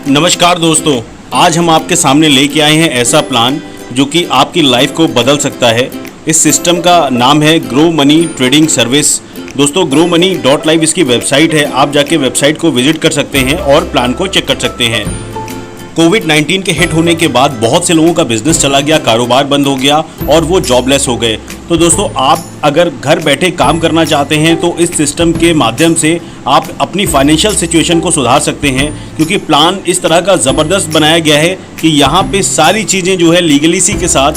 नमस्कार दोस्तों, आज हम आपके सामने लेके आए हैं ऐसा प्लान जो कि आपकी लाइफ को बदल सकता है। इस सिस्टम का नाम है ग्रो मनी ट्रेडिंग सर्विस। दोस्तों, growmoney.live इसकी वेबसाइट है। आप जाके वेबसाइट को विजिट कर सकते हैं और प्लान को चेक कर सकते हैं। कोविड-19 के हिट होने के बाद बहुत से लोगों का बिजनेस चला गया, कारोबार बंद हो गया और वो जॉबलेस हो गए। तो दोस्तों, आप अगर घर बैठे काम करना चाहते हैं तो इस सिस्टम के माध्यम से आप अपनी फाइनेंशियल सिचुएशन को सुधार सकते हैं, क्योंकि प्लान इस तरह का ज़बरदस्त बनाया गया है कि यहाँ पे सारी चीज़ें जो है लीगलिसी के साथ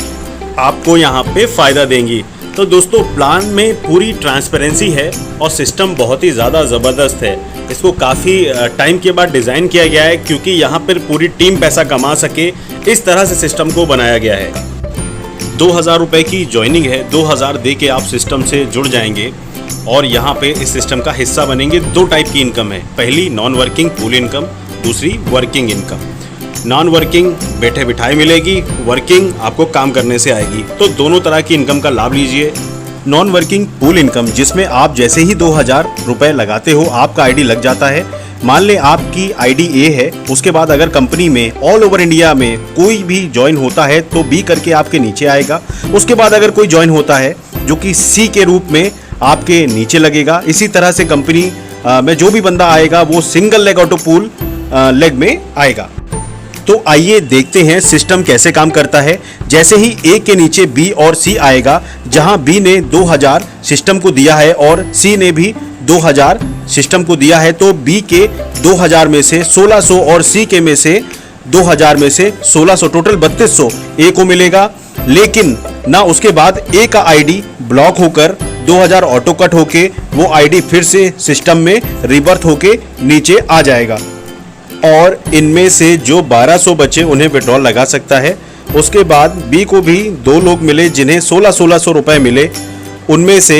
आपको यहाँ पे फ़ायदा देंगी। तो दोस्तों, प्लान में पूरी ट्रांसपेरेंसी है और सिस्टम बहुत ही ज़्यादा ज़बरदस्त है। इसको काफ़ी टाइम के बाद डिज़ाइन किया गया है, क्योंकि यहाँ पर पूरी टीम पैसा कमा सके, इस तरह से सिस्टम को बनाया गया है। 2000 रुपये की ज्वाइनिंग है। 2000 दे के आप सिस्टम से जुड़ जाएंगे और यहाँ पे इस सिस्टम का हिस्सा बनेंगे। 2 टाइप की इनकम है, पहली नॉन वर्किंग पूल इनकम, दूसरी वर्किंग इनकम। नॉन वर्किंग बैठे बिठाए मिलेगी, वर्किंग आपको काम करने से आएगी। तो दोनों तरह की इनकम का लाभ लीजिए। नॉन वर्किंग पूल इनकम, जिसमें आप जैसे ही 2000 रुपये लगाते हो आपका आईडी लग जाता है। मान लें आपकी आईडी ए है, उसके बाद अगर कंपनी में ऑल ओवर इंडिया में कोई भी ज्वाइन होता है तो बी करके आपके नीचे आएगा। उसके बाद अगर कोई ज्वाइन होता है जो कि सी के रूप में आपके नीचे लगेगा। इसी तरह से कंपनी में जो भी बंदा आएगा वो single leg auto pool leg में आएगा। तो आइए देखते हैं सिस्टम कैसे काम करता है। जैसे ही ए के नीचे बी और सी आएगा, जहां बी ने 2000 सिस्टम को दिया है और सी ने भी 2000 सिस्टम को दिया है, तो बी के 2000 में से 1600 और सी के में से 2000 में से 1600, टोटल 3200 ए को मिलेगा। लेकिन ना उसके बाद ए का आईडी ब्लॉक होकर 2000 ऑटो कट होके वो आईडी फिर से सिस्टम में रिबर्थ होके नीचे आ जाएगा और इनमें से जो 1200 बचे उन्हें विड्रॉल लगा सकता है। उसके बाद बी को भी 2 लोग मिले जिन्हें 1600 रुपए मिले। उनमें से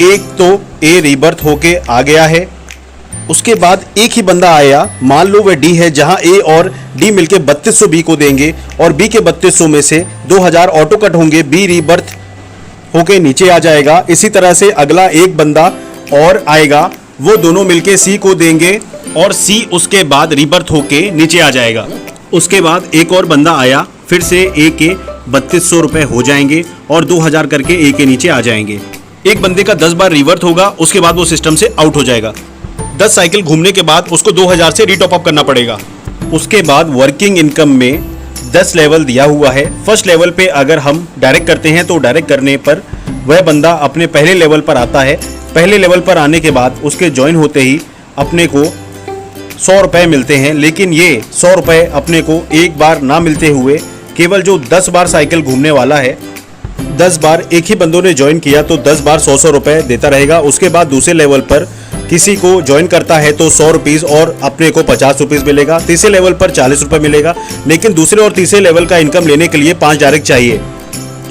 एक तो ए रिबर्थ होके आ गया है। उसके बाद एक ही बंदा आया, मान लो वह डी है, जहां ए और डी मिलके 3200 बी को देंगे और बी के 3200 में से 2000 ऑटो कट होंगे, बी रिबर्थ होके नीचे आ जाएगा। इसी तरह से अगला एक बंदा और आएगा, वो दोनों मिलके सी को देंगे और सी उसके बाद रिबर्थ होके नीचे आ जाएगा। उसके बाद एक और बंदा आया, फिर से ए के 3200 रुपए हो जाएंगे और 2000 करके ए के नीचे आ जाएंगे। एक बंदे का 10 बार रिवर्थ होगा, उसके बाद वो सिस्टम से आउट हो जाएगा। 10 साइकिल घूमने के बाद उसको 2000 से रीटॉप अप करना पड़ेगा। उसके बाद वर्किंग इनकम में 10 लेवल दिया हुआ है। फर्स्ट लेवल पे अगर हम डायरेक्ट करते हैं तो डायरेक्ट करने पर वह बंदा अपने पहले लेवल पर आता है। पहले लेवल पर आने के बाद उसके ज्वाइन होते ही अपने को 100 रुपये मिलते हैं, लेकिन ये 100 रुपये अपने को एक बार ना मिलते हुए केवल जो 10 बार साइकिल घूमने वाला है, 10 बार एक ही बंदों ने ज्वाइन किया तो 10 बार 100 रुपये देता रहेगा। उसके बाद दूसरे लेवल पर किसी को ज्वाइन करता है तो 100 रुपीज़ और अपने को 50 रुपीज़ मिलेगा। तीसरे लेवल पर 40 रुपये मिलेगा, लेकिन दूसरे और तीसरे लेवल का इनकम लेने के लिए 5 डायरेक्ट चाहिए।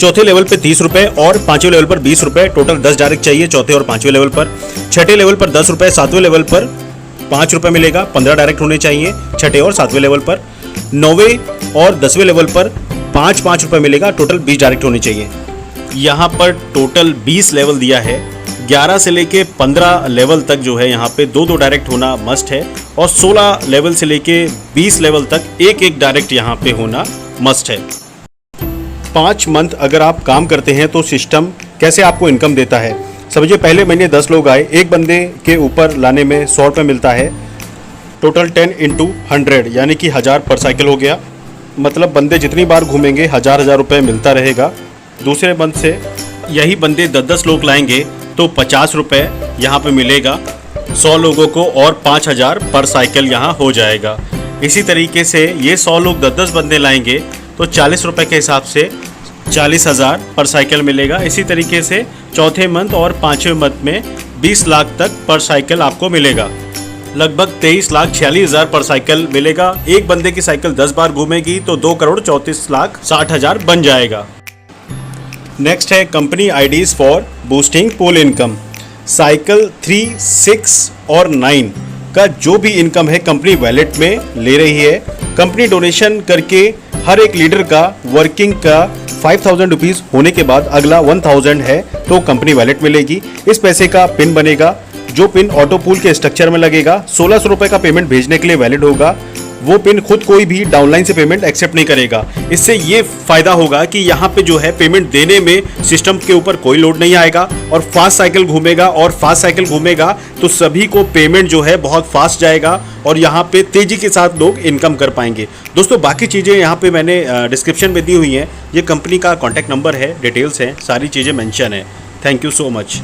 चौथे लेवल पे 30 रुपये और 5वें लेवल पर 20 रुपये, टोटल 10 डायरेक्ट चाहिए चौथे और 5वें लेवल पर। छठे लेवल पर 10 रुपये, 7वें लेवल पर 5 रुपये मिलेगा, 15 डायरेक्ट होने चाहिए छठे और 7वें लेवल पर। 9वें और 10वें लेवल पर 5-5 रुपये मिलेगा, टोटल 20 डायरेक्ट होने चाहिए। यहाँ पर टोटल 20 लेवल दिया है। 11 से लेके 15 लेवल तक जो है यहाँ पे 2-2 डायरेक्ट होना मस्ट है और 16 लेवल से लेके 20 लेवल तक एक डायरेक्ट यहाँ पे होना मस्ट है। 5 मंथ अगर आप काम करते हैं तो सिस्टम कैसे आपको इनकम देता है। समझिए पहले महीने 10 लोग आए, एक बंदे के ऊपर लाने में 100 रुपये मिलता है। टोटल 10 × 100 यानी कि 1000 पर साइकिल हो गया। मतलब बंदे जितनी बार घूमेंगे 1000 रुपये मिलता रहेगा। दूसरे मंथ से यही बंदे 10 लोग लाएंगे तो 50 रुपये यहाँ पे मिलेगा 100 लोगों को और 5000 पर साइकिल यहाँ हो जाएगा। इसी तरीके से ये 100 लोग 10 बंदे लाएंगे तो 40 रुपये के हिसाब से 40,000 पर साइकिल मिलेगा। इसी तरीके से चौथे मंथ और 5वें मंथ में 20 लाख तक पर साइकिल आपको मिलेगा। लगभग 23,46,000 पर साइकिल मिलेगा। एक बंदे की साइकिल 10 बार घूमेगी तो 2,34,60,000 बन जाएगा। नेक्स्ट है company IDs for boosting pool income. Cycle 3, 6 और 9 का जो भी इनकम है कंपनी वैलेट में ले रही है। कंपनी डोनेशन करके हर एक लीडर का वर्किंग का 5000 रुपीज़ होने के बाद अगला 1000 है तो कंपनी वैलेट मिलेगी। इस पैसे का पिन बनेगा, जो पिन ऑटो पूल के स्ट्रक्चर में लगेगा। 1600 रुपये का पेमेंट भेजने के लिए वैलिड होगा वो पिन खुद कोई भी डाउनलाइन से पेमेंट एक्सेप्ट नहीं करेगा। इससे ये फ़ायदा होगा कि यहाँ पे जो है पेमेंट देने में सिस्टम के ऊपर कोई लोड नहीं आएगा और फास्ट साइकिल घूमेगा, और फास्ट साइकिल घूमेगा तो सभी को पेमेंट जो है बहुत फास्ट जाएगा और यहाँ पे तेज़ी के साथ लोग इनकम कर पाएंगे। दोस्तों बाकी चीज़ें यहाँ पे मैंने डिस्क्रिप्शन में दी हुई हैं। ये कंपनी का कॉन्टैक्ट नंबर है, डिटेल्स हैं, सारी चीज़ें मेंशन है। Thank you so much.